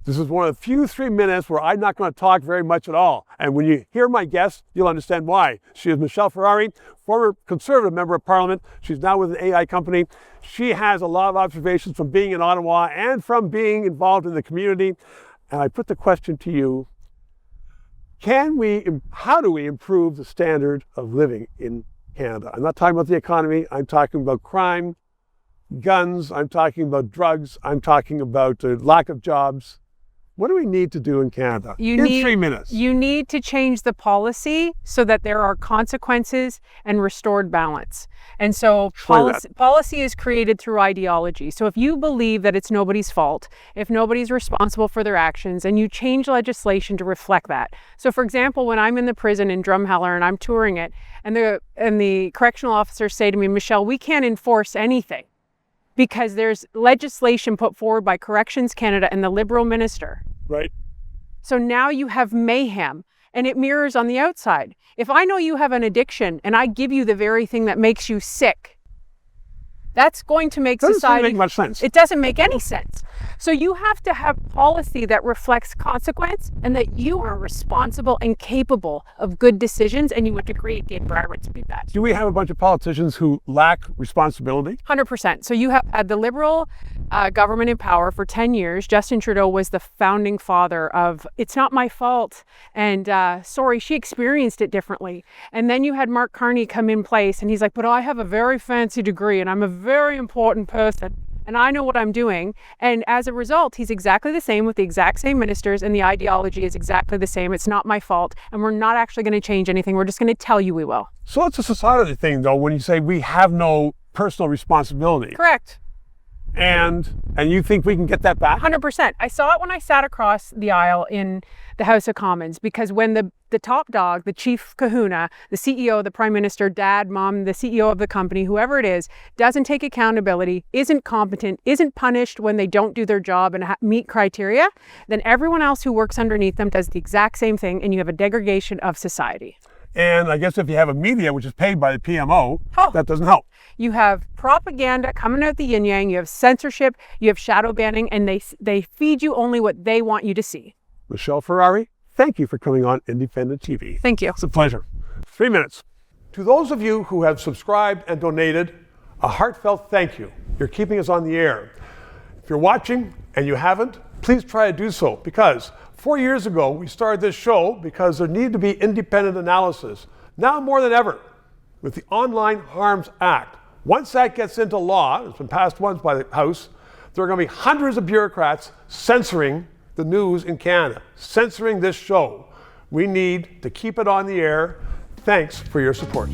This is one of the few 3 minutes where I'm not going to talk very much at all. And when you hear my guest, you'll understand why. She is Michelle Ferreri, former Conservative Member of Parliament. She's now with an AI company. She has a lot of observations from being in Ottawa and from being involved in the community. And I put the question to you, how do we improve the standard of living in Canada? I'm not talking about the economy. I'm talking about crime, guns. I'm talking about drugs. I'm talking about the lack of jobs. What do we need to do in Canada in 3 minutes? You need to change the policy so that there are consequences and restored balance. And so policy is created through ideology. So if you believe that it's nobody's fault, if nobody's responsible for their actions, and you change legislation to reflect that. So for example, when I'm in the prison in Drumheller and I'm touring it, and the correctional officers say to me, Michelle, we can't enforce anything, because there's legislation put forward by Corrections Canada and the Liberal minister. Right. So now you have mayhem, and it mirrors on the outside. If I know you have an addiction and I give you the very thing that makes you sick, that's going to make society... Doesn't make much sense. It doesn't make any sense. So you have to have policy that reflects consequence and that you are responsible and capable of good decisions, and you want to create the environment to be that. Do we have a bunch of politicians who lack responsibility? 100%. So you have had the Liberal government in power for 10 years. Justin Trudeau was the founding father of, it's not my fault, and sorry, she experienced it differently. And then you had Mark Carney come in place, and he's like, but I have a very fancy degree, and I'm a very important person, and I know what I'm doing. And as a result, he's exactly the same with the exact same ministers, and the ideology is exactly the same. It's not my fault, and we're not actually going to change anything. We're just going to tell you we will. So it's a society thing, though, when you say we have no personal responsibility. Correct. And you think we can get that back? 100%. I saw it when I sat across the aisle in the House of Commons, because when the top dog, the chief kahuna, the CEO, the prime minister, dad, mom, the CEO of the company, whoever it is, doesn't take accountability, isn't competent, isn't punished when they don't do their job and meet criteria, then everyone else who works underneath them does the exact same thing, and you have a degradation of society. And I guess if you have a media which is paid by the PMO, that doesn't help. You have propaganda coming out the yin-yang, you have censorship, you have shadow banning, and they feed you only what they want you to see. Michelle Ferreri, thank you for coming on Independent TV. Thank you. It's a pleasure. 3 minutes. To those of you who have subscribed and donated, a heartfelt thank you. You're keeping us on the air. If you're watching and you haven't, please try to do so, because 4 years ago, we started this show because there needed to be independent analysis. Now more than ever, with the Online Harms Act. Once that gets into law, it's been passed once by the House, there are going to be hundreds of bureaucrats censoring the news in Canada, censoring this show. We need to keep it on the air. Thanks for your support.